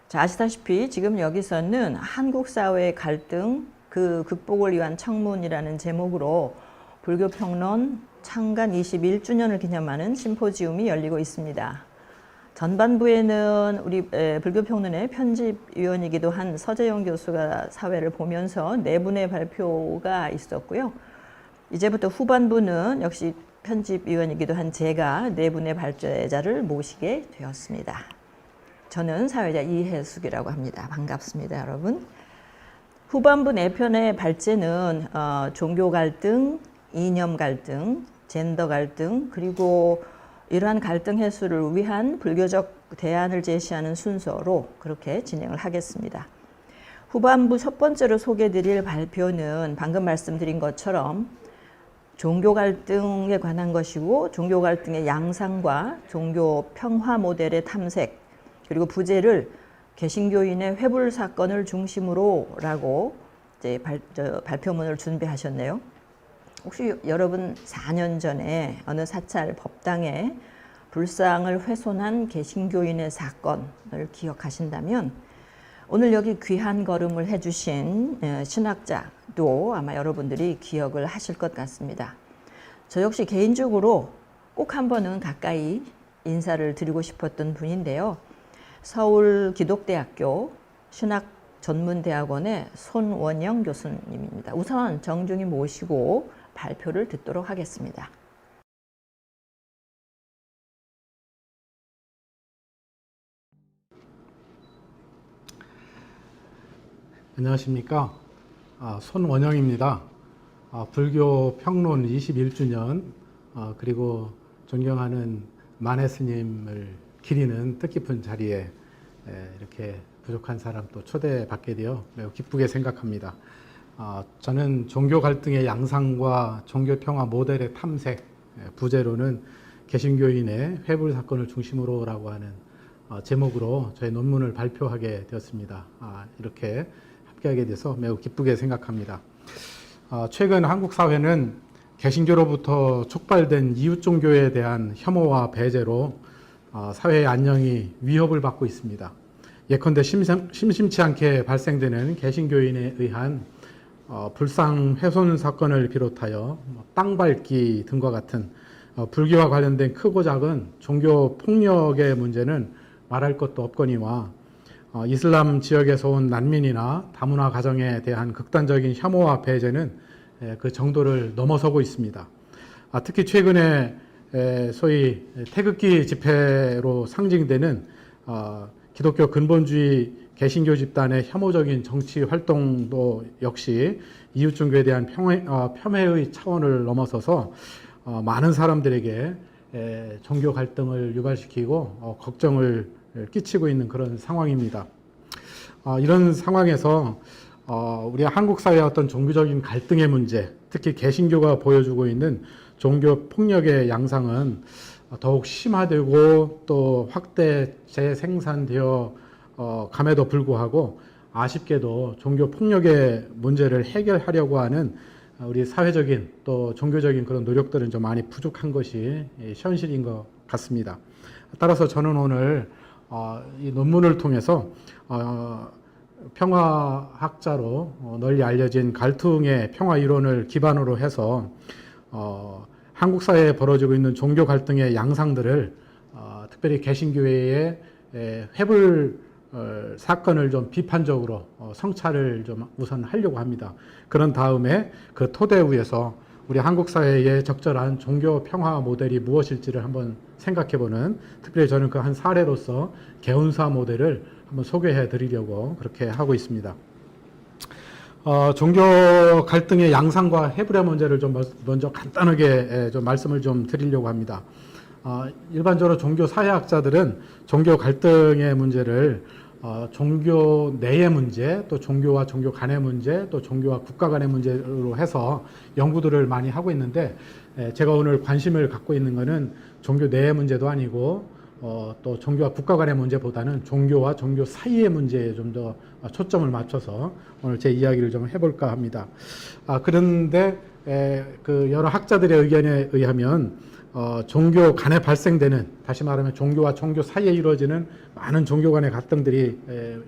자, 아시다시피 지금 여기서는 한국 사회의 갈등 그 극복을 위한 청문이라는 제목으로 불교 평론 창간 21주년을 기념하는 심포지움이 열리고 있습니다. 전반부에는 우리 불교 평론의 편집위원이기도 한 서재영 교수가 사회를 보면서 네 분의 발표가 있었고요. 이제부터 후반부는 역시 편집위원이기도 한 제가 네 분의 발제자를 모시게 되었습니다. 저는 사회자 이혜숙이라고 합니다. 반갑습니다, 여러분. 후반부 네 편의 발제는 종교 갈등, 이념 갈등, 젠더 갈등, 그리고 이러한 갈등 해소를 위한 불교적 대안을 제시하는 순서로 그렇게 진행을 하겠습니다. 후반부 첫 번째로 소개드릴 발표는 방금 말씀드린 것처럼 종교 갈등에 관한 것이고, 종교 갈등의 양상과 종교 평화 모델의 탐색, 그리고 부제를 개신교인의 회불 사건을 중심으로라고 이제 발표문을 준비하셨네요. 혹시 여러분 4년 전에 어느 사찰 법당에 불상을 훼손한 개신교인의 사건을 기억하신다면 오늘 여기 귀한 걸음을 해주신 신학자도 아마 여러분들이 기억을 하실 것 같습니다. 저 역시 개인적으로 꼭 한 번은 가까이 인사를 드리고 싶었던 분인데요. 서울 기독대학교 신학전문대학원의 손원영 교수님입니다. 우선 정중히 모시고 발표를 듣도록 하겠습니다. 안녕하십니까. 손원영입니다. 불교 평론 21주년 그리고 존경하는 만해 스님을 기리는 뜻깊은 자리에 이렇게 부족한 사람 또 초대받게 되어 매우 기쁘게 생각합니다. 저는 종교 갈등의 양상과 종교 평화 모델의 탐색, 부제로는 개신교인의 회불 사건을 중심으로라고 하는 제목으로 저희 논문을 발표하게 되었습니다. 이렇게 함께하게 돼서 매우 기쁘게 생각합니다. 최근 한국 사회는 개신교로부터 촉발된 이웃 종교에 대한 혐오와 배제로 사회의 안녕이 위협을 받고 있습니다. 예컨대 심심치 않게 발생되는 개신교인에 의한 불상 훼손 사건을 비롯하여 땅 밟기 등과 같은 불교와 관련된 크고 작은 종교 폭력의 문제는 말할 것도 없거니와 이슬람 지역에서 온 난민이나 다문화 가정에 대한 극단적인 혐오와 배제는 그 정도를 넘어서고 있습니다. 특히 최근에 소위 태극기 집회로 상징되는 기독교 근본주의 개신교 집단의 혐오적인 정치 활동도 역시 이웃 종교에 대한 폄훼의 차원을 넘어서서 많은 사람들에게 종교 갈등을 유발시키고 걱정을 끼치고 있는 그런 상황입니다. 이런 상황에서 우리 한국 사회의 어떤 종교적인 갈등의 문제, 특히 개신교가 보여주고 있는 종교 폭력의 양상은 더욱 심화되고 또 확대 재생산되어 감에도 불구하고 아쉽게도 종교 폭력의 문제를 해결하려고 하는 우리 사회적인 또 종교적인 그런 노력들은 좀 많이 부족한 것이 현실인 것 같습니다. 따라서 저는 오늘 이 논문을 통해서 평화학자로 널리 알려진 갈퉁의 평화 이론을 기반으로 해서 한국 사회에 벌어지고 있는 종교 갈등의 양상들을 특별히 개신교회의 회불 사건을 좀 비판적으로 성찰을 좀 우선 하려고 합니다. 그런 다음에 그 토대 위에서 우리 한국 사회의 적절한 종교 평화 모델이 무엇일지를 한번 생각해보는, 특별히 저는 그 한 사례로서 개운사 모델을 한번 소개해 드리려고 그렇게 하고 있습니다. 종교 갈등의 양상과 해불의 문제를 좀 먼저 간단하게 좀 말씀을 좀 드리려고 합니다. 일반적으로 종교 사회학자들은 종교 갈등의 문제를 종교 내의 문제, 또 종교와 종교 간의 문제, 또 종교와 국가 간의 문제로 해서 연구들을 많이 하고 있는데, 제가 오늘 관심을 갖고 있는 것은 종교 내의 문제도 아니고 또 종교와 국가 간의 문제보다는 종교와 종교 사이의 문제에 좀 더 초점을 맞춰서 오늘 제 이야기를 좀 해볼까 합니다. 그런데 그 여러 학자들의 의견에 의하면 종교 간에 발생되는, 다시 말하면 종교와 종교 사이에 이루어지는 많은 종교 간의 갈등들이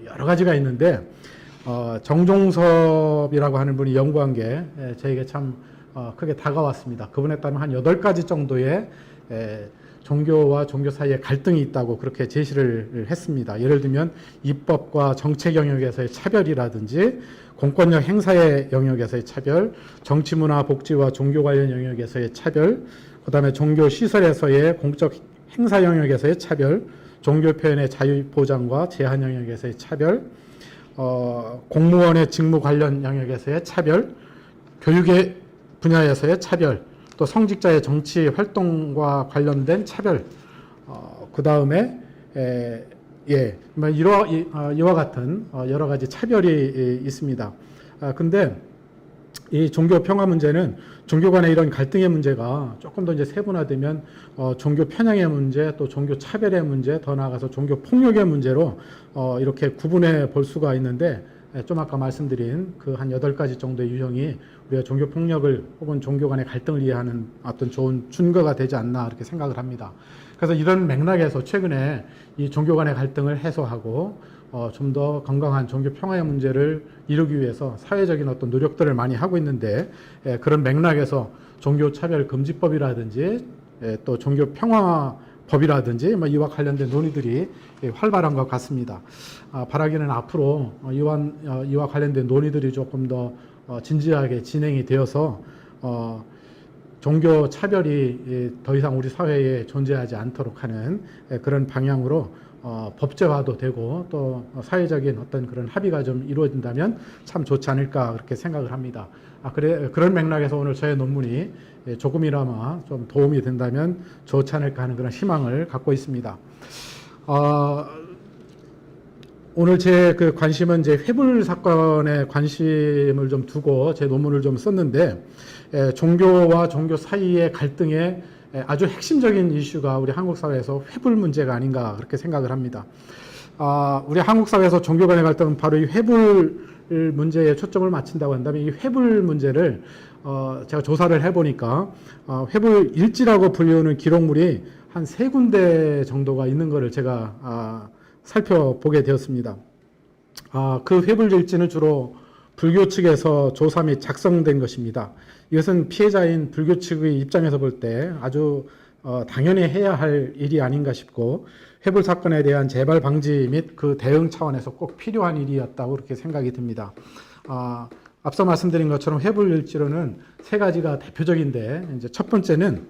여러 가지가 있는데, 정종섭이라고 하는 분이 연구한 게 저에게 참 크게 다가왔습니다. 그분에 따르면 한 8가지 정도의 종교와 종교 사이에 갈등이 있다고 그렇게 제시를 했습니다. 예를 들면 입법과 정책 영역에서의 차별이라든지, 공권력 행사의 영역에서의 차별, 정치, 문화, 복지와 종교 관련 영역에서의 차별, 그 다음에 종교 시설에서의 공적 행사 영역에서의 차별, 종교 표현의 자유 보장과 제한 영역에서의 차별, 공무원의 직무 관련 영역에서의 차별, 교육의 분야에서의 차별, 또 성직자의 정치 활동과 관련된 차별, 그 다음에 이와 같은 여러 가지 차별이 있습니다. 근데 이 종교 평화 문제는 종교 간의 이런 갈등의 문제가 조금 더 이제 세분화되면 종교 편향의 문제, 또 종교 차별의 문제, 더 나아가서 종교 폭력의 문제로 이렇게 구분해 볼 수가 있는데, 좀 아까 말씀드린 그 한 8가지 정도의 유형이 우리가 종교 폭력을 혹은 종교 간의 갈등을 이해하는 어떤 좋은 준거가 되지 않나 이렇게 생각을 합니다. 그래서 이런 맥락에서 최근에 이 종교 간의 갈등을 해소하고 좀 더 건강한 종교 평화의 문제를 이루기 위해서 사회적인 어떤 노력들을 많이 하고 있는데, 그런 맥락에서 종교 차별 금지법이라든지 또 종교 평화법이라든지 이와 관련된 논의들이 활발한 것 같습니다. 바라기는 앞으로 이와 관련된 논의들이 조금 더 진지하게 진행이 되어서 종교 차별이 더 이상 우리 사회에 존재하지 않도록 하는 그런 방향으로 법제화도 되고, 또 사회적인 어떤 그런 합의가 좀 이루어진다면 참 좋지 않을까 그렇게 생각을 합니다. 그런 맥락에서 오늘 저의 논문이 조금이나마 좀 도움이 된다면 좋지 않을까 하는 그런 희망을 갖고 있습니다. 오늘 제 그 관심은 이제 회불 사건에 관심을 좀 두고 제 논문을 좀 썼는데, 종교와 종교 사이의 갈등의 아주 핵심적인 이슈가 우리 한국 사회에서 회불 문제가 아닌가 그렇게 생각을 합니다. 우리 한국 사회에서 종교 간의 갈등은 바로 이 회불 문제에 초점을 맞춘다고 한다면, 이 회불 문제를 제가 조사를 해보니까 회불 일지라고 불리우는 기록물이 한 3군데 정도가 있는 것을 제가 살펴보게 되었습니다. 그 회불 일지는 주로 불교 측에서 조사 및 작성된 것입니다. 이것은 피해자인 불교 측의 입장에서 볼 때 아주 당연히 해야 할 일이 아닌가 싶고, 회불 사건에 대한 재발 방지 및 그 대응 차원에서 꼭 필요한 일이었다고 그렇게 생각이 듭니다. 앞서 말씀드린 것처럼 회불 일지로는 3가지가 대표적인데, 이제 첫 번째는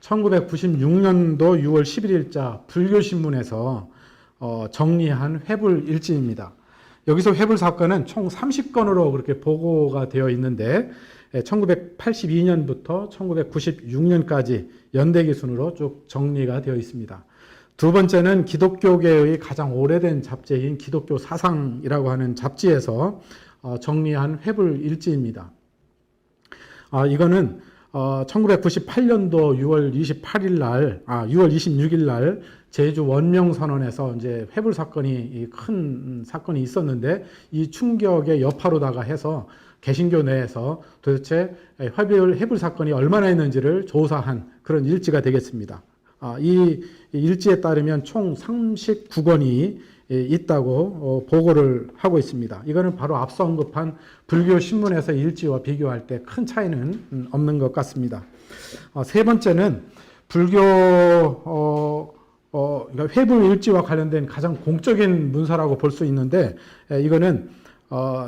1996년도 6월 11일자 불교신문에서 정리한 회불 일지입니다. 여기서 회불 사건은 총 30건으로 그렇게 보고가 되어 있는데, 1982년부터 1996년까지 연대 기준으로 쭉 정리가 되어 있습니다. 두 번째는 기독교계의 가장 오래된 잡지인 기독교 사상이라고 하는 잡지에서 정리한 회불 일지입니다. 이거는 1998년도 6월 26일 날 제주 원명선언에서 이제 회불 사건이 큰 사건이 있었는데, 이 충격의 여파로다가 해서 개신교 내에서 도대체 회불 사건이 얼마나 있는지를 조사한 그런 일지가 되겠습니다. 이 일지에 따르면 총 39건이 있다고 보고를 하고 있습니다. 이거는 바로 앞서 언급한 불교 신문에서 일지와 비교할 때 큰 차이는 없는 것 같습니다. 세 번째는 불교 그러니까 회불 일지와 관련된 가장 공적인 문서라고 볼 수 있는데, 이거는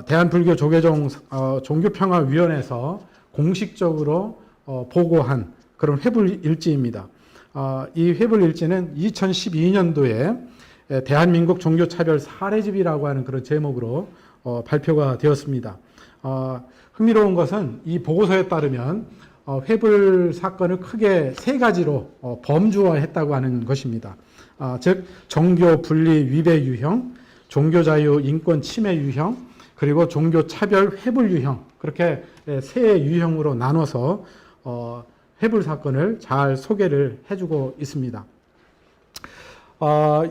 대한불교 조계종 종교평화위원회에서 공식적으로 보고한 그런 회불 일지입니다. 이 회불 일지는 2012년도에 대한민국 종교차별 사례집이라고 하는 그런 제목으로 발표가 되었습니다. 흥미로운 것은 이 보고서에 따르면 회불 사건을 크게 3가지로 범주화했다고 하는 것입니다. 즉 종교 분리 위배 유형, 종교 자유 인권 침해 유형, 그리고 종교 차별 회불 유형, 그렇게 3 유형으로 나눠서 회불 사건을 잘 소개를 해주고 있습니다.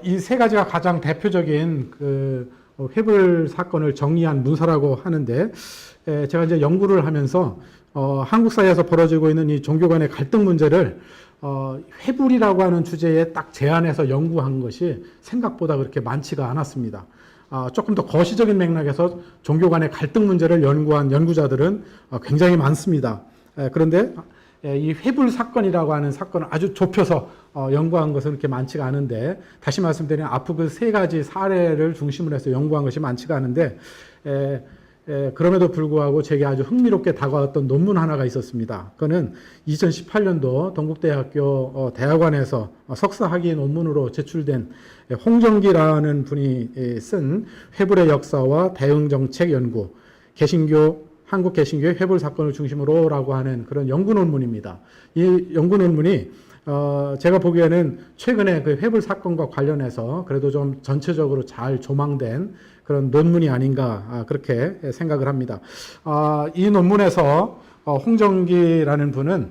이 3가지가 가장 대표적인 그 회불 사건을 정리한 문서라고 하는데, 제가 이제 연구를 하면서 한국 사회에서 벌어지고 있는 이 종교 간의 갈등 문제를 회불이라고 하는 주제에 딱 제안해서 연구한 것이 생각보다 그렇게 많지가 않았습니다. 조금 더 거시적인 맥락에서 종교 간의 갈등 문제를 연구한 연구자들은 굉장히 많습니다. 그런데 이 회불 사건이라고 하는 사건을 아주 좁혀서 연구한 것은 그렇게 많지가 않은데, 다시 말씀드리면 앞으로 그 세 가지 사례를 중심으로 해서 연구한 것이 많지가 않은데, 그럼에도 불구하고 제게 아주 흥미롭게 다가왔던 논문 하나가 있었습니다. 그거는 2018년도 동국대학교 대학원에서 석사학위 논문으로 제출된 홍정기라는 분이 쓴 회불의 역사와 대응정책 연구, 한국 개신교의 회불 사건을 중심으로라고 하는 그런 연구 논문입니다. 이 연구 논문이 제가 보기에는 최근에 그 회불 사건과 관련해서 그래도 좀 전체적으로 잘 조망된 그런 논문이 아닌가 그렇게 생각을 합니다. 이 논문에서 홍정기라는 분은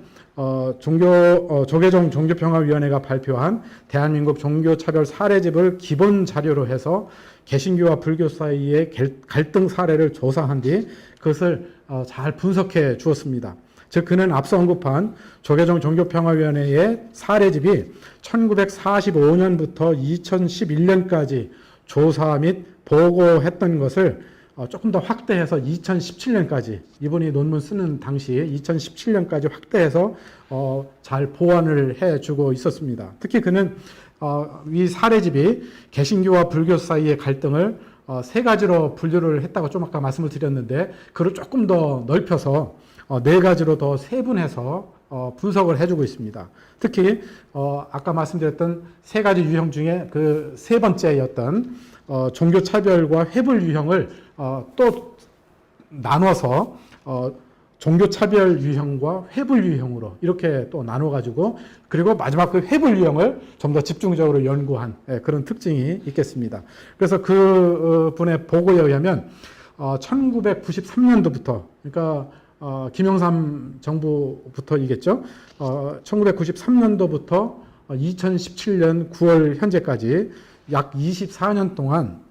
조계종 종교평화위원회가 발표한 대한민국 종교차별 사례집을 기본 자료로 해서 개신교와 불교 사이의 갈등 사례를 조사한 뒤 그것을 잘 분석해 주었습니다. 즉 그는 앞서 언급한 조계종 종교평화위원회의 사례집이 1945년부터 2011년까지 조사 및 보고했던 것을 조금 더 확대해서 2017년까지, 이분이 논문 쓰는 당시에 2017년까지 확대해서 잘 보완을 해주고 있었습니다. 특히 그는 이 사례집이 개신교와 불교 사이의 갈등을 세 가지로 분류를 했다고 좀 아까 말씀을 드렸는데, 그걸 조금 더 넓혀서 네 가지로 더 세분해서 분석을 해주고 있습니다. 특히 아까 말씀드렸던 세 가지 유형 중에 그 세 번째였던 종교차별과 회불 유형을 또 나눠서 종교차별 유형과 회불 유형으로 이렇게 또 나눠가지고, 그리고 마지막 그 회불 유형을 좀 더 집중적으로 연구한 그런 특징이 있겠습니다. 그래서 그 분의 보고에 의하면 1993년도부터, 그러니까 김영삼 정부부터이겠죠. 1993년도부터 2017년 9월 현재까지 약 24년 동안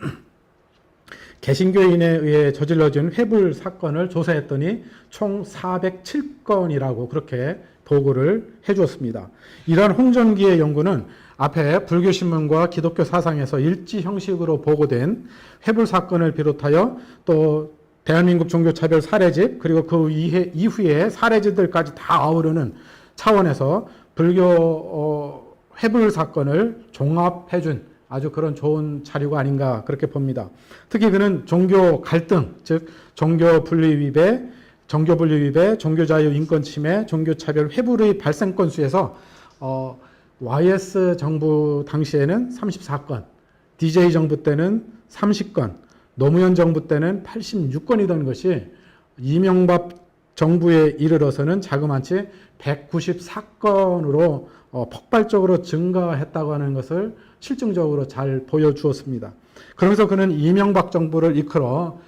개신교인에 의해 저질러진 회불 사건을 조사했더니 총 407건이라고 그렇게 보고를 해주었습니다. 이러한 홍정기의 연구는 앞에 불교신문과 기독교 사상에서 일지 형식으로 보고된 회불 사건을 비롯하여 또 대한민국 종교차별 사례집, 그리고 그 이후에 사례집들까지 다 아우르는 차원에서 불교 회불 사건을 종합해준 아주 그런 좋은 자료가 아닌가 그렇게 봅니다. 특히 그는 종교 갈등, 즉 종교 분리 위배, 종교 자유 인권 침해, 종교 차별 회불의 발생 건수에서 YS 정부 당시에는 34건, DJ 정부 때는 30건, 노무현 정부 때는 86건이던 것이 이명박 정부에 이르러서는 자그마치 194건으로 폭발적으로 증가했다고 하는 것을 실증적으로 잘 보여주었습니다. 그러면서 그는 이명박 정부를 이끌어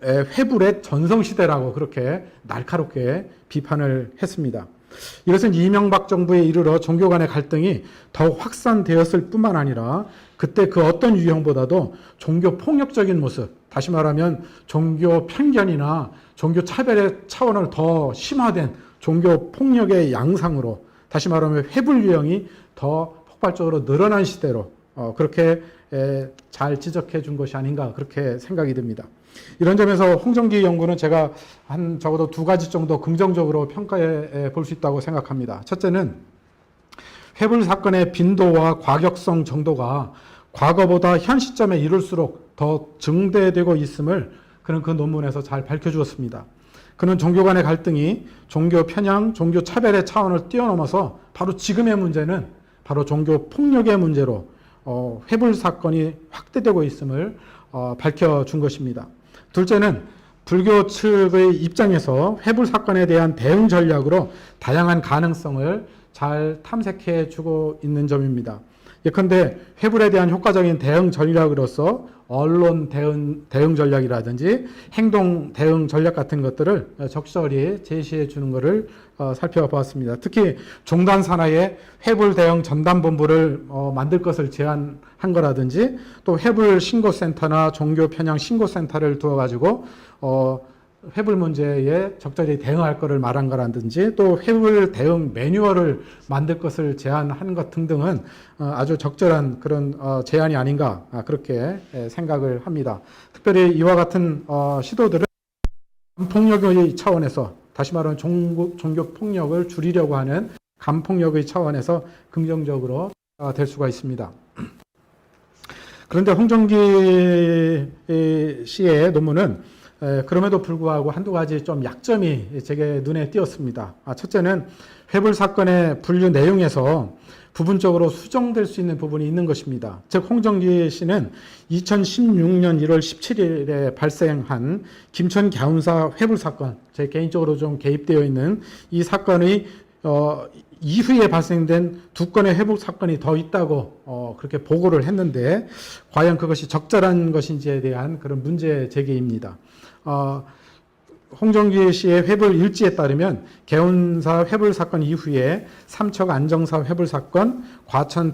회불의 전성시대라고 그렇게 날카롭게 비판을 했습니다. 이것은 이명박 정부에 이르러 종교 간의 갈등이 더욱 확산되었을 뿐만 아니라 그때 그 어떤 유형보다도 종교 폭력적인 모습, 다시 말하면 종교 편견이나 종교 차별의 차원을 더 심화된 종교 폭력의 양상으로, 다시 말하면 회불 유형이 더 폭발적으로 늘어난 시대로 그렇게 잘 지적해 준 것이 아닌가 그렇게 생각이 듭니다. 이런 점에서 홍정기 연구는 제가 한 적어도 두 가지 정도 긍정적으로 평가해 볼 수 있다고 생각합니다. 첫째는 회불 사건의 빈도와 과격성 정도가 과거보다 현 시점에 이룰수록 더 증대되고 있음을 그는 그 논문에서 잘 밝혀주었습니다. 그는 종교 간의 갈등이 종교 편향, 종교 차별의 차원을 뛰어넘어서 바로 지금의 문제는 바로 종교 폭력의 문제로 회불 사건이 확대되고 있음을 밝혀준 것입니다. 둘째는 불교 측의 입장에서 회불 사건에 대한 대응 전략으로 다양한 가능성을 잘 탐색해 주고 있는 점입니다. 예컨대 회불에 대한 효과적인 대응 전략으로서 언론 대응 전략이라든지 행동 대응 전략 같은 것들을 적절히 제시해 주는 것을 살펴보았습니다. 특히 종단 산하에 회불 대응 전담본부를 만들 것을 제안한 거라든지, 또 회불 신고센터나 종교 편향 신고센터를 두어가지고 회불 문제에 적절히 대응할 것을 말한 거라든지 또 회불 대응 매뉴얼을 만들 것을 제안한 것 등등은 아주 적절한 그런 제안이 아닌가 그렇게 생각을 합니다. 특별히 이와 같은 시도들은 간폭력의 차원에서 다시 말하면 종교 폭력을 줄이려고 하는 간폭력의 차원에서 긍정적으로 될 수가 있습니다. 그런데 홍정기 씨의 논문은 그럼에도 불구하고 한두 가지 좀 약점이 제게 눈에 띄었습니다. 첫째는 회불 사건의 분류 내용에서 부분적으로 수정될 수 있는 부분이 있는 것입니다. 즉 홍정기 씨는 2016년 1월 17일에 발생한 김천 갸운사 회불 사건, 제 개인적으로 좀 개입되어 있는 이 사건의 이후에 발생된 2건의 회복 사건이 더 있다고 그렇게 보고를 했는데 과연 그것이 적절한 것인지에 대한 그런 문제 제기입니다. 홍정기 씨의 회불 일지에 따르면 개운사 회불 사건 이후에 삼척 안정사 회불 사건, 과천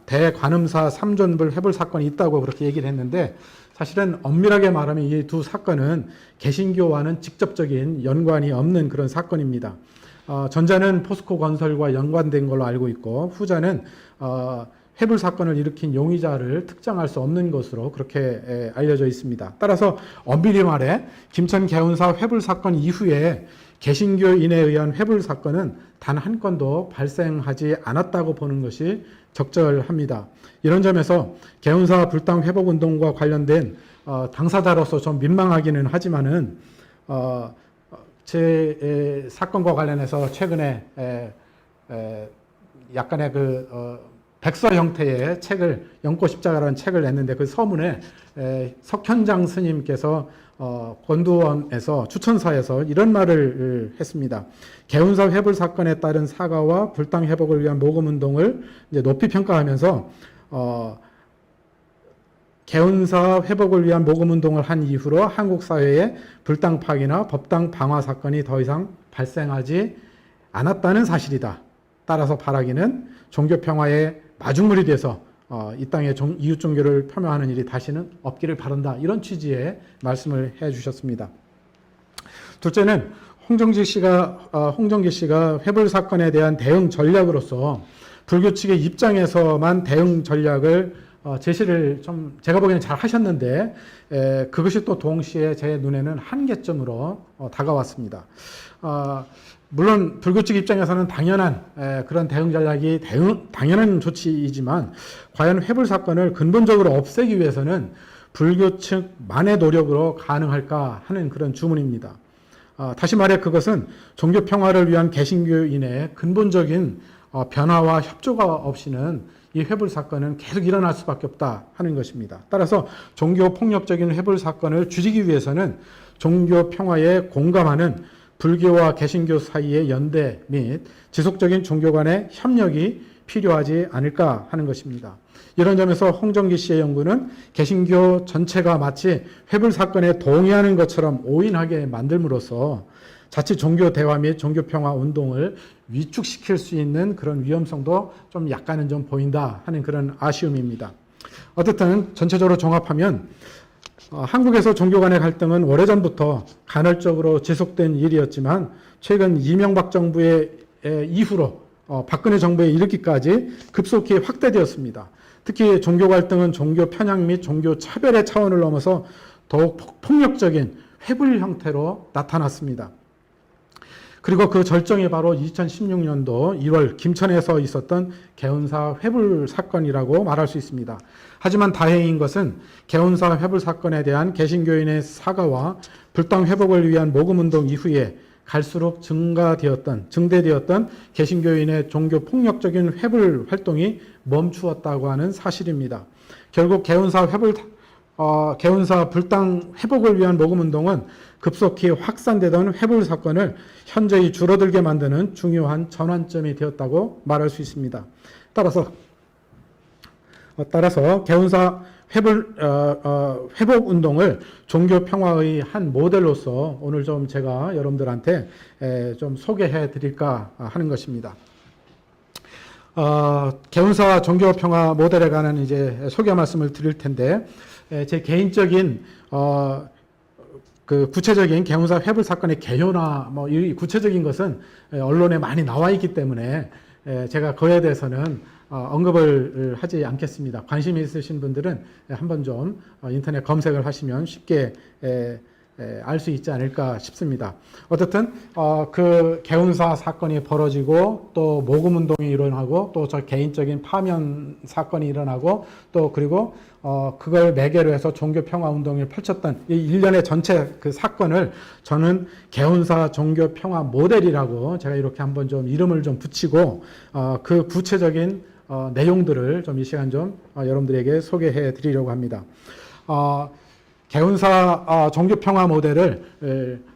대관음사 삼존불 회불 사건이 있다고 그렇게 얘기를 했는데 사실은 엄밀하게 말하면 이 두 사건은 개신교와는 직접적인 연관이 없는 그런 사건입니다. 전자는 포스코 건설과 연관된 걸로 알고 있고 후자는 회불 사건을 일으킨 용의자를 특정할 수 없는 것으로 그렇게 알려져 있습니다. 따라서 엄밀히 말해 김천 개운사 회불 사건 이후에 개신교인에 의한 회불 사건은 단 한 건도 발생하지 않았다고 보는 것이 적절합니다. 이런 점에서 개운사 불당 회복 운동과 관련된 당사자로서 좀 민망하기는 하지만은 제 사건과 관련해서 최근에 약간의 백서 형태의 책을 연꽃 십자가라는 책을 냈는데 그 서문에 석현장 스님께서 권두원에서 추천사에서 이런 말을 했습니다. 개운사 회불 사건에 따른 사과와 불당 회복을 위한 모금 운동을 이제 높이 평가하면서 개운사 회복을 위한 모금 운동을 한 이후로 한국 사회에 불당 파기나 법당 방화 사건이 더 이상 발생하지 않았다는 사실이다. 따라서 바라기는 종교 평화의 마중물이 돼서 이 땅에 이웃 종교를 폄훼하는 일이 다시는 없기를 바란다. 이런 취지의 말씀을 해 주셨습니다. 둘째는 홍정기 씨가 회불 사건에 대한 대응 전략으로서 불교 측의 입장에서만 대응 전략을 제시를 좀 제가 보기에는 잘 하셨는데 그것이 또 동시에 제 눈에는 한계점으로 다가왔습니다. 물론 불교 측 입장에서는 당연한 그런 대응 전략이 당연한 조치이지만 과연 회불 사건을 근본적으로 없애기 위해서는 불교 측만의 노력으로 가능할까 하는 그런 주문입니다. 다시 말해 그것은 종교 평화를 위한 개신교인의 근본적인 변화와 협조가 없이는 이 회불 사건은 계속 일어날 수밖에 없다 하는 것입니다. 따라서 종교 폭력적인 회불 사건을 줄이기 위해서는 종교 평화에 공감하는 불교와 개신교 사이의 연대 및 지속적인 종교 간의 협력이 필요하지 않을까 하는 것입니다. 이런 점에서 홍정기 씨의 연구는 개신교 전체가 마치 회불 사건에 동의하는 것처럼 오인하게 만들므로써 자칫 종교 대화 및 종교 평화 운동을 위축시킬 수 있는 그런 위험성도 좀 약간은 좀 보인다 하는 그런 아쉬움입니다. 어쨌든 전체적으로 종합하면 한국에서 종교 간의 갈등은 오래전부터 간헐적으로 지속된 일이었지만 최근 이명박 정부의 이후로 박근혜 정부에 이르기까지 급속히 확대되었습니다. 특히 종교 갈등은 종교 편향 및 종교 차별의 차원을 넘어서 더욱 폭력적인 회불 형태로 나타났습니다. 그리고 그 절정이 바로 2016년도 1월 김천에서 있었던 개운사 회불 사건이라고 말할 수 있습니다. 하지만 다행인 것은 개운사 회불 사건에 대한 개신교인의 사과와 불당 회복을 위한 모금운동 이후에 갈수록 증대되었던 개신교인의 종교 폭력적인 회불 활동이 멈추었다고 하는 사실입니다. 결국 개운사 불당 회복을 위한 모금운동은 급속히 확산되던 회불 사건을 현저히 줄어들게 만드는 중요한 전환점이 되었다고 말할 수 있습니다. 따라서 개운사 회복 운동을 종교 평화의 한 모델로서 오늘 좀 제가 여러분들한테 좀 소개해 드릴까 하는 것입니다. 개운사 종교 평화 모델에 관한 이제 소개 말씀을 드릴 텐데 제 개인적인 그 구체적인 개운사 회불 사건의 개요나 뭐 이 구체적인 것은 언론에 많이 나와 있기 때문에 제가 그에 대해서는 언급을 하지 않겠습니다. 관심이 있으신 분들은 한번 좀 인터넷 검색을 하시면 쉽게 알 수 있지 않을까 싶습니다. 어쨌든 그 개운사 사건이 벌어지고 또 모금 운동이 일어나고 또 저 개인적인 파면 사건이 일어나고 또 그리고 그걸 매개로 해서 종교 평화 운동을 펼쳤던 이 일련의 전체 그 사건을 저는 개운사 종교 평화 모델이라고 제가 이렇게 한번 좀 이름을 좀 붙이고 그 구체적인 내용들을 좀 이 시간 좀 여러분들에게 소개해 드리려고 합니다. 개운사 종교평화 모델을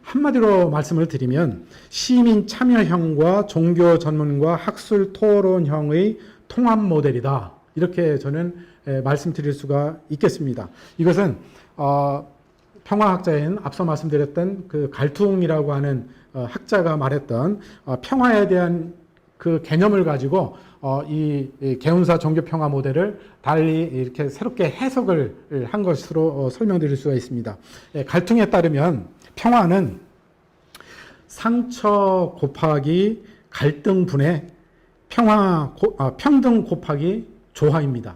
한마디로 말씀을 드리면 시민 참여형과 종교 전문과 학술 토론형의 통합 모델이다. 이렇게 저는 말씀드릴 수가 있겠습니다. 이것은 평화학자인 앞서 말씀드렸던 그 갈퉁이라고 하는 학자가 말했던 평화에 대한 그 개념을 가지고 이 개운사 종교평화 모델을 달리 이렇게 새롭게 해석을 한 것으로 설명드릴 수가 있습니다. 갈퉁에 따르면 평화는 상처 곱하기 갈등분의 평등 곱하기 조화입니다.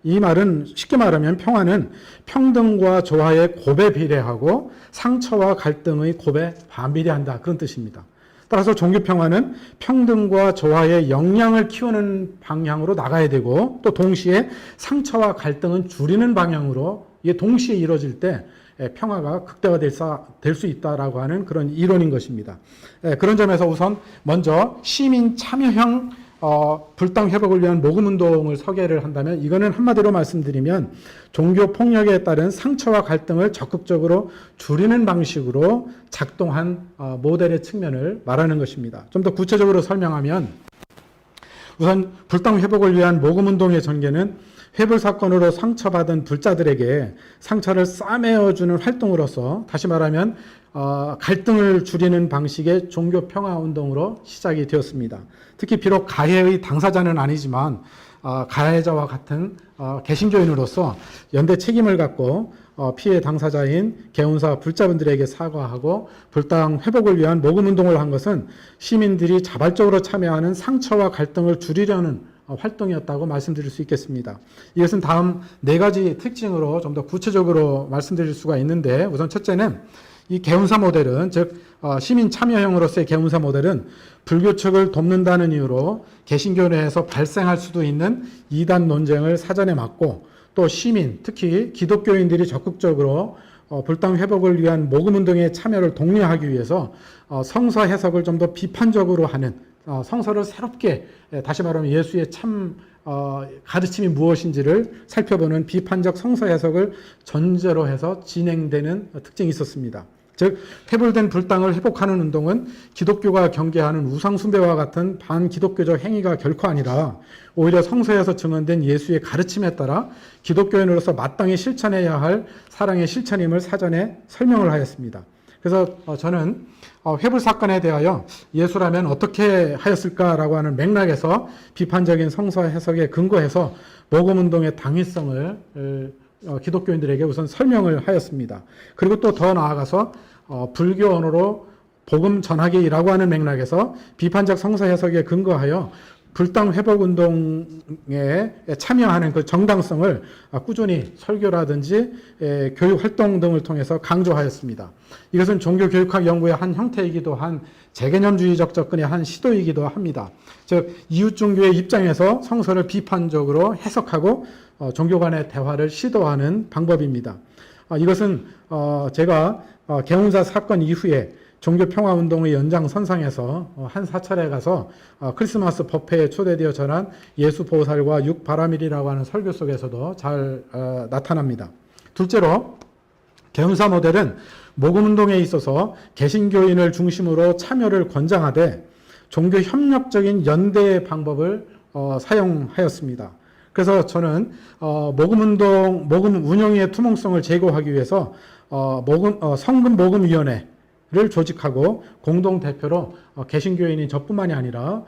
이 말은 쉽게 말하면 평화는 평등과 조화의 곱에 비례하고 상처와 갈등의 곱에 반비례한다. 그런 뜻입니다. 따라서 종교평화는 평등과 조화의 역량을 키우는 방향으로 나가야 되고 또 동시에 상처와 갈등은 줄이는 방향으로 이게 동시에 이루어질 때 평화가 극대화될 수 있다라고 하는 그런 이론인 것입니다. 그런 점에서 우선 먼저 시민 참여형 불당 회복을 위한 모금 운동을 소개를 한다면 이거는 한마디로 말씀드리면 종교 폭력에 따른 상처와 갈등을 적극적으로 줄이는 방식으로 작동한 모델의 측면을 말하는 것입니다. 좀 더 구체적으로 설명하면 우선 불당 회복을 위한 모금 운동의 전개는 회불 사건으로 상처받은 불자들에게 상처를 싸매어주는 활동으로서 다시 말하면 갈등을 줄이는 방식의 종교 평화 운동으로 시작이 되었습니다. 특히 비록 가해의 당사자는 아니지만 가해자와 같은 개신교인으로서 연대 책임을 갖고 피해 당사자인 개운사 불자분들에게 사과하고 불당 회복을 위한 모금 운동을 한 것은 시민들이 자발적으로 참여하는 상처와 갈등을 줄이려는 활동이었다고 말씀드릴 수 있겠습니다. 이것은 다음 네 가지 특징으로 좀 더 구체적으로 말씀드릴 수가 있는데 우선 첫째는 이 개운사 모델은 즉 시민 참여형으로서의 개운사 모델은 불교 측을 돕는다는 이유로 개신교 내에서 발생할 수도 있는 이단 논쟁을 사전에 막고 또 시민 특히 기독교인들이 적극적으로 불당 회복을 위한 모금 운동에 참여를 독려하기 위해서 성서 해석을 좀 더 비판적으로 하는 성서를 새롭게 다시 말하면 예수의 참 가르침이 무엇인지를 살펴보는 비판적 성서 해석을 전제로 해서 진행되는 특징이 있었습니다. 즉 회불된 불당을 회복하는 운동은 기독교가 경계하는 우상숭배와 같은 반기독교적 행위가 결코 아니라 오히려 성서에서 증언된 예수의 가르침에 따라 기독교인으로서 마땅히 실천해야 할 사랑의 실천임을 사전에 설명을 하였습니다. 그래서 저는 회불 사건에 대하여 예수라면 어떻게 하였을까라고 하는 맥락에서 비판적인 성서 해석에 근거해서 모금 운동의 당위성을 기독교인들에게 우선 설명을 하였습니다. 그리고 또 더 나아가서 불교 언어로 복음 전하기라고 하는 맥락에서 비판적 성서 해석에 근거하여 불당 회복 운동에 참여하는 그 정당성을 꾸준히 설교라든지 교육 활동 등을 통해서 강조하였습니다. 이것은 종교교육학 연구의 한 형태이기도 한 재개념주의적 접근의 한 시도이기도 합니다. 즉 이웃종교의 입장에서 성서를 비판적으로 해석하고 종교 간의 대화를 시도하는 방법입니다. 이것은 제가 개운사 사건 이후에 종교평화운동의 연장선상에서 한 사찰에 가서 크리스마스 법회에 초대되어 전한 예수보살과 육바라밀이라고 하는 설교 속에서도 잘 나타납니다. 둘째로 개운사 모델은 모금운동에 있어서 개신교인을 중심으로 참여를 권장하되 종교협력적인 연대 방법을 사용하였습니다. 그래서 저는 모금 운영의 투명성을 제고하기 위해서 성금 모금위원회를 조직하고 공동 대표로 개신교인인 저뿐만이 아니라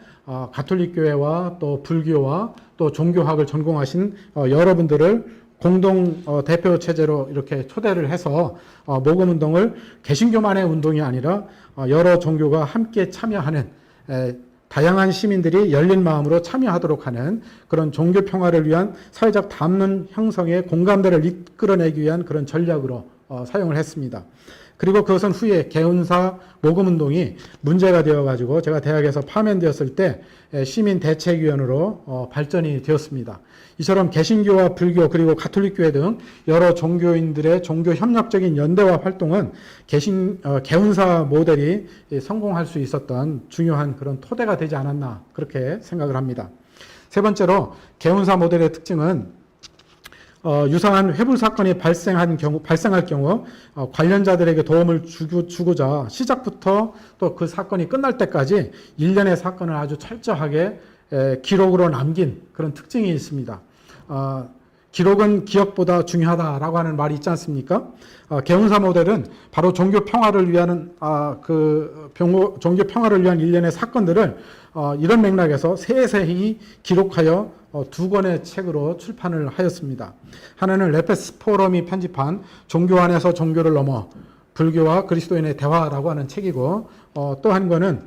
가톨릭 교회와 또 불교와 또 종교학을 전공하신 여러분들을 공동 대표 체제로 이렇게 초대를 해서 모금 운동을 개신교만의 운동이 아니라 여러 종교가 함께 참여하는 다양한 시민들이 열린 마음으로 참여하도록 하는 그런 종교 평화를 위한 사회적 담론 형성의 공감대를 이끌어내기 위한 그런 전략으로 사용을 했습니다. 그리고 그것은 후에 개운사 모금운동이 문제가 되어가지고 제가 대학에서 파면되었을 때 시민대책위원으로 발전이 되었습니다. 이처럼 개신교와 불교 그리고 가톨릭교회 등 여러 종교인들의 종교 협력적인 연대와 활동은 개운사 모델이 성공할 수 있었던 중요한 그런 토대가 되지 않았나 그렇게 생각을 합니다. 세 번째로 개운사 모델의 특징은 유사한 회불 사건이 발생할 경우 관련자들에게 도움을 주고자 시작부터 또 그 사건이 끝날 때까지 일련의 사건을 아주 철저하게 기록으로 남긴 그런 특징이 있습니다. 기록은 기억보다 중요하다라고 하는 말이 있지 않습니까? 개운사 모델은 바로 종교 평화를 위한 종교 평화를 위한 일련의 사건들을 이런 맥락에서 세세히 기록하여 두 권의 책으로 출판을 하였습니다. 하나는 레페스 포럼이 편집한 종교 안에서 종교를 넘어 불교와 그리스도인의 대화라고 하는 책이고 또 한 권은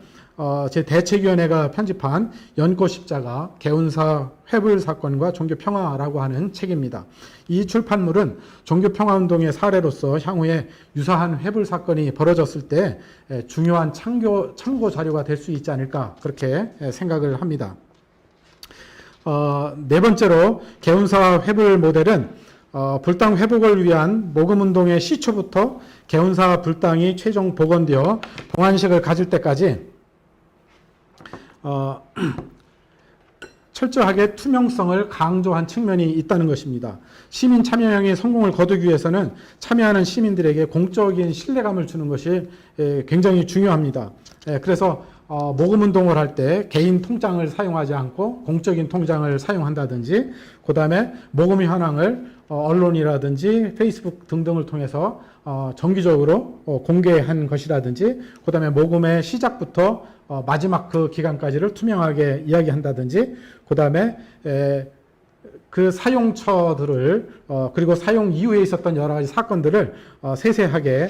제 대책위원회가 편집한 연꽃 십자가 개운사 회불 사건과 종교 평화라고 하는 책입니다. 이 출판물은 종교 평화 운동의 사례로서 향후에 유사한 회불 사건이 벌어졌을 때 중요한 참고 자료가 될 수 있지 않을까 그렇게 생각을 합니다. 네 번째로 개운사 회불 모델은 불당 회복을 위한 모금운동의 시초부터 개운사 불당이 최종 복원되어 봉안식을 가질 때까지 철저하게 투명성을 강조한 측면이 있다는 것입니다. 시민 참여형의 성공을 거두기 위해서는 참여하는 시민들에게 공적인 신뢰감을 주는 것이 굉장히 중요합니다. 그래서 모금운동을 할 때 개인 통장을 사용하지 않고 공적인 통장을 사용한다든지 그 다음에 모금 현황을 언론이라든지 페이스북 등등을 통해서 정기적으로 공개한 것이라든지 그 다음에 모금의 시작부터 마지막 그 기간까지를 투명하게 이야기한다든지 그 다음에 그 사용처들을 그리고 사용 이후에 있었던 여러 가지 사건들을 세세하게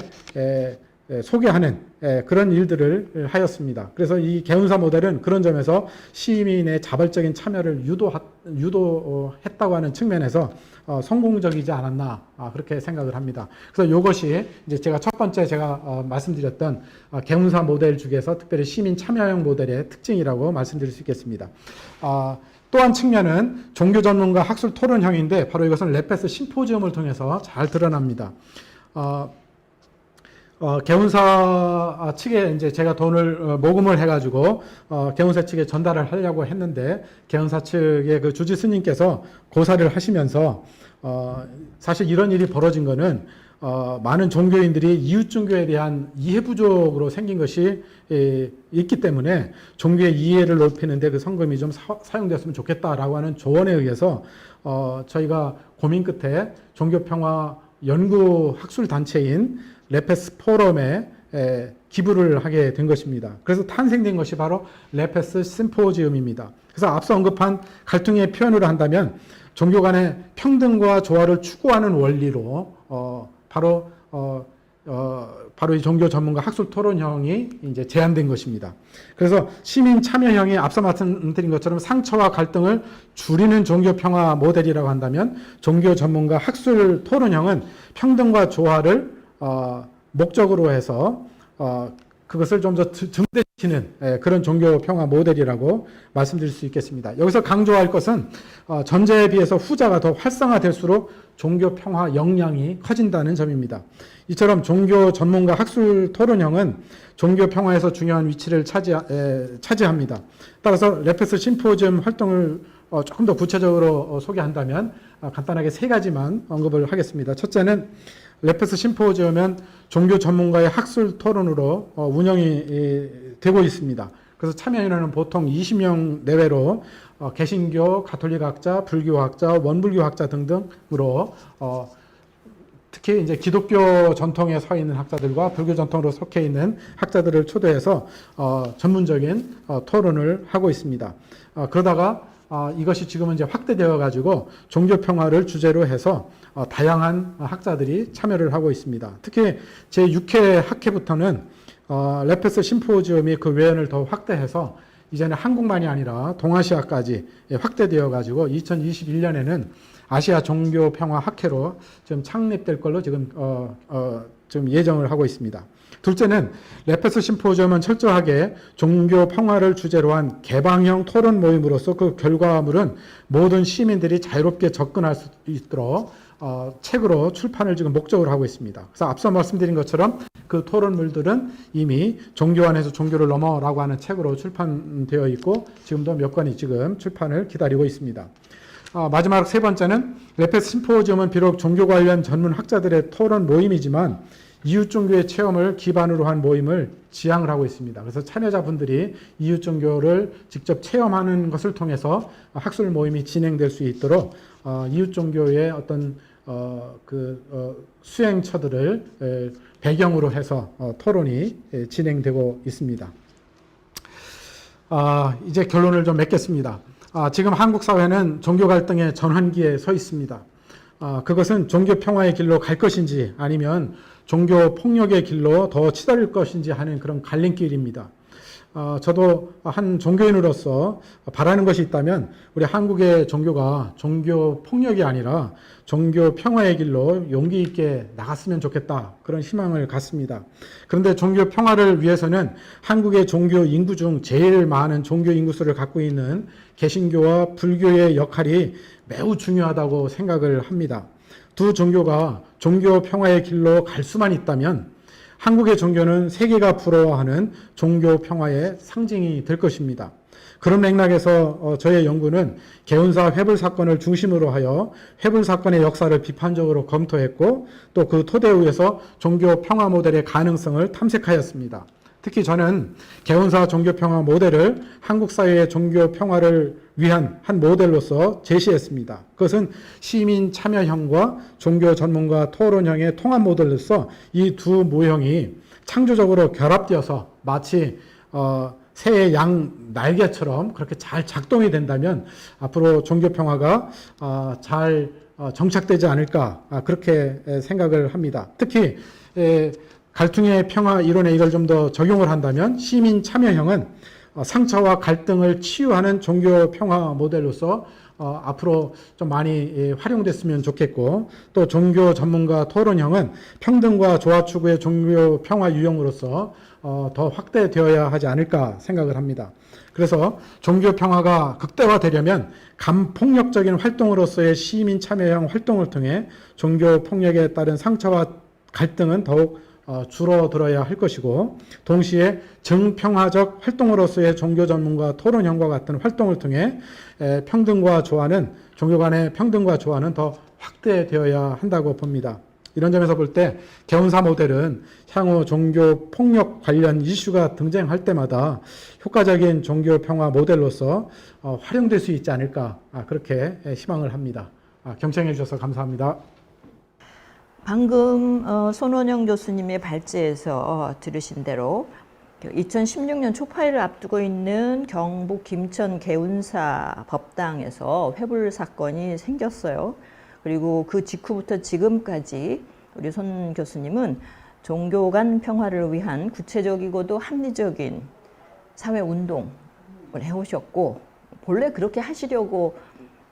소개하는 그런 일들을 하였습니다. 그래서 이 개운사 모델은 그런 점에서 시민의 자발적인 참여를 유도했다고 하는 측면에서 성공적이지 않았나 그렇게 생각을 합니다. 그래서 이것이 이제 제가 첫 번째 말씀드렸던 개운사 모델 중에서 특별히 시민 참여형 모델의 특징이라고 말씀드릴 수 있겠습니다. 또 한 측면은 종교 전문가 학술 토론형인데 바로 이것은 레페스 심포지엄을 통해서 잘 드러납니다. 개운사 측에 이제 제가 돈을 모금을 해가지고 개운사 측에 전달을 하려고 했는데 개운사 측의 그 주지 스님께서 고사를 하시면서 사실 이런 일이 벌어진 거는 많은 종교인들이 이웃 종교에 대한 이해 부족으로 생긴 것이 있기 때문에 종교의 이해를 높이는데 그 성금이 좀 사용됐으면 좋겠다라고 하는 조언에 의해서 저희가 고민 끝에 종교평화 연구 학술 단체인 레페스 포럼에 기부를 하게 된 것입니다. 그래서 탄생된 것이 바로 레페스 심포지움입니다. 그래서 앞서 언급한 갈등의 표현으로 한다면 종교 간의 평등과 조화를 추구하는 원리로 바로 이 종교 전문가 학술 토론형이 이제 제안된 것입니다. 그래서 시민 참여형이 앞서 말씀드린 것처럼 상처와 갈등을 줄이는 종교 평화 모델이라고 한다면 종교 전문가 학술 토론형은 평등과 조화를 목적으로 해서 그것을 좀 더 증대시키는 그런 종교 평화 모델이라고 말씀드릴 수 있겠습니다. 여기서 강조할 것은 전제에 비해서 후자가 더 활성화될수록 종교 평화 역량이 커진다는 점입니다. 이처럼 종교 전문가 학술 토론형은 종교 평화에서 중요한 위치를 차지합니다. 따라서 레페스 심포지엄 활동을 조금 더 구체적으로 소개한다면 간단하게 세 가지만 언급을 하겠습니다. 첫째는 레페스 심포지엄은 종교 전문가의 학술 토론으로 운영이 되고 있습니다. 그래서 참여 인원은 보통 20명 내외로 개신교, 가톨릭학자, 불교학자, 원불교학자 등등으로 특히 이제 기독교 전통에 서 있는 학자들과 불교 전통으로 속해 있는 학자들을 초대해서 전문적인 토론을 하고 있습니다. 그러다가 이것이 지금은 이제 확대되어 가지고 종교 평화를 주제로 해서 다양한 학자들이 참여를 하고 있습니다. 특히 제6회 학회부터는 레페스 심포지엄이 그 외연을 더 확대해서 이제는 한국만이 아니라 동아시아까지 확대되어 가지고 2021년에는 아시아 종교 평화 학회로 지금 창립될 걸로 지금 예정을 하고 있습니다. 둘째는 레페스 심포지엄은 철저하게 종교 평화를 주제로 한 개방형 토론 모임으로서 그 결과물은 모든 시민들이 자유롭게 접근할 수 있도록 책으로 출판을 지금 목적으로 하고 있습니다. 그래서 앞서 말씀드린 것처럼 그 토론물들은 이미 종교 안에서 종교를 넘어라고 하는 책으로 출판되어 있고 지금도 몇 권이 지금 출판을 기다리고 있습니다. 마지막 세 번째는 레페스 심포지엄은 비록 종교 관련 전문 학자들의 토론 모임이지만 이웃 종교의 체험을 기반으로 한 모임을 지향을 하고 있습니다. 그래서 참여자분들이 이웃 종교를 직접 체험하는 것을 통해서 학술 모임이 진행될 수 있도록 이웃 종교의 어떤 수행처들을 배경으로 해서 토론이 진행되고 있습니다. 이제 결론을 좀 맺겠습니다. 지금 한국 사회는 종교 갈등의 전환기에 서 있습니다. 그것은 종교 평화의 길로 갈 것인지 아니면 종교 폭력의 길로 더 치달을 것인지 하는 그런 갈림길입니다. 저도 한 종교인으로서 바라는 것이 있다면 우리 한국의 종교가 종교 폭력이 아니라 종교 평화의 길로 용기 있게 나갔으면 좋겠다. 그런 희망을 갖습니다. 그런데 종교 평화를 위해서는 한국의 종교 인구 중 제일 많은 종교 인구수를 갖고 있는 개신교와 불교의 역할이 매우 중요하다고 생각을 합니다. 두 종교가 종교 평화의 길로 갈 수만 있다면 한국의 종교는 세계가 부러워하는 종교 평화의 상징이 될 것입니다. 그런 맥락에서 저의 연구는 개운사 회불 사건을 중심으로 하여 회불 사건의 역사를 비판적으로 검토했고 또 그 토대 위에서 종교 평화 모델의 가능성을 탐색하였습니다. 특히 저는 개운사 종교 평화 모델을 한국 사회의 종교 평화를 위한 한 모델로서 제시했습니다. 그것은 시민 참여형과 종교 전문가 토론형의 통합 모델로서 이 두 모형이 창조적으로 결합되어서 마치 새의 양 날개처럼 그렇게 잘 작동이 된다면 앞으로 종교 평화가 잘 정착되지 않을까 그렇게 생각을 합니다. 특히 갈등의 평화 이론에 이걸 좀 더 적용을 한다면 시민 참여형은 상처와 갈등을 치유하는 종교 평화 모델로서 앞으로 좀 많이 활용됐으면 좋겠고 또 종교 전문가 토론형은 평등과 조화 추구의 종교 평화 유형으로서 더 확대되어야 하지 않을까 생각을 합니다. 그래서 종교 평화가 극대화되려면 감폭력적인 활동으로서의 시민 참여형 활동을 통해 종교 폭력에 따른 상처와 갈등은 더욱 줄어들어야 할 것이고 동시에 정평화적 활동으로서의 종교 전문가 토론형과 같은 활동을 통해 평등과 조화는 종교 간의 평등과 조화는 더 확대되어야 한다고 봅니다. 이런 점에서 볼 때 개운사 모델은 향후 종교 폭력 관련 이슈가 등장할 때마다 효과적인 종교 평화 모델로서 활용될 수 있지 않을까 그렇게 희망을 합니다. 경청해 주셔서 감사합니다. 방금 손원영 교수님의 발제에서 들으신 대로 2016년 초파일을 앞두고 있는 경북 김천 개운사 법당에서 회불 사건이 생겼어요. 그리고 그 직후부터 지금까지 우리 손 교수님은 종교 간 평화를 위한 구체적이고도 합리적인 사회운동을 해오셨고 본래 그렇게 하시려고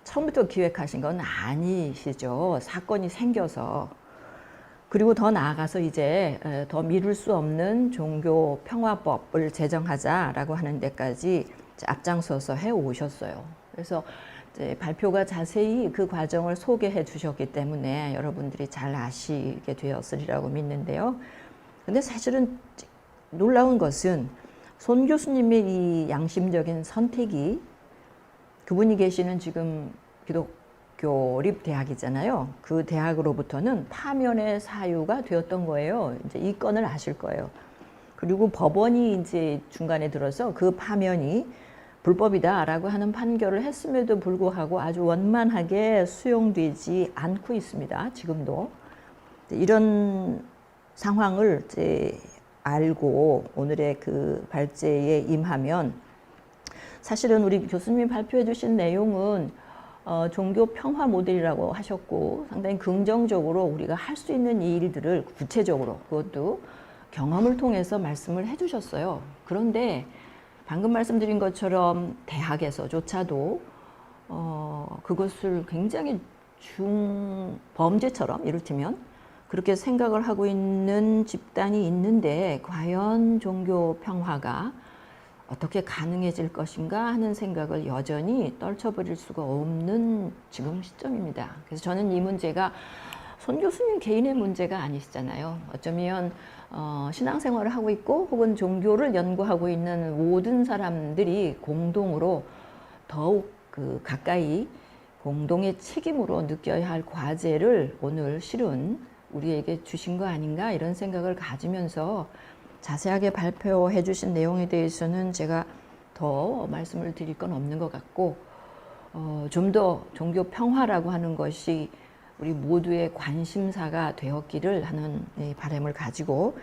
처음부터 기획하신 건 아니시죠. 사건이 생겨서. 그리고 더 나아가서 이제 더 미룰 수 없는 종교 평화법을 제정하자라고 하는 데까지 앞장서서 해오셨어요. 그래서 이제 발표가 자세히 그 과정을 소개해 주셨기 때문에 여러분들이 잘 아시게 되었으리라고 믿는데요. 근데 사실은 놀라운 것은 손 교수님의 이 양심적인 선택이 그분이 계시는 지금 기독교립 대학이잖아요. 그 대학으로부터는 파면의 사유가 되었던 거예요. 이제 이 건을 아실 거예요. 그리고 법원이 이제 중간에 들어서 그 파면이 불법이다라고 하는 판결을 했음에도 불구하고 아주 원만하게 수용되지 않고 있습니다. 지금도. 이런 상황을 이제 알고 오늘의 그 발제에 임하면 사실은 우리 교수님이 발표해 주신 내용은 종교 평화 모델이라고 하셨고 상당히 긍정적으로 우리가 할 수 있는 이 일들을 구체적으로 그것도 경험을 통해서 말씀을 해 주셨어요. 그런데 방금 말씀드린 것처럼 대학에서조차도 그것을 굉장히 중범죄처럼 이를테면 그렇게 생각을 하고 있는 집단이 있는데 과연 종교 평화가 어떻게 가능해질 것인가 하는 생각을 여전히 떨쳐버릴 수가 없는 지금 시점입니다. 그래서 저는 이 문제가 손 교수님 개인의 문제가 아니시잖아요. 어쩌면 신앙생활을 하고 있고 혹은 종교를 연구하고 있는 모든 사람들이 공동으로 더욱 가까이 공동의 책임으로 느껴야 할 과제를 오늘 실은 우리에게 주신 거 아닌가 이런 생각을 가지면서 자세하게 발표해 주신 내용에 대해서는 제가 더 말씀을 드릴 건 없는 것 같고 좀 더 종교 평화라고 하는 것이 우리 모두의 관심사가 되었기를 하는 바람을 가지고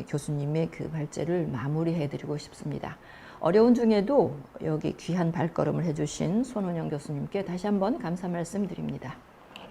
교수님의 그 발제를 마무리해 드리고 싶습니다. 어려운 중에도 여기 귀한 발걸음을 해주신 손은영 교수님께 다시 한번 감사 말씀 드립니다.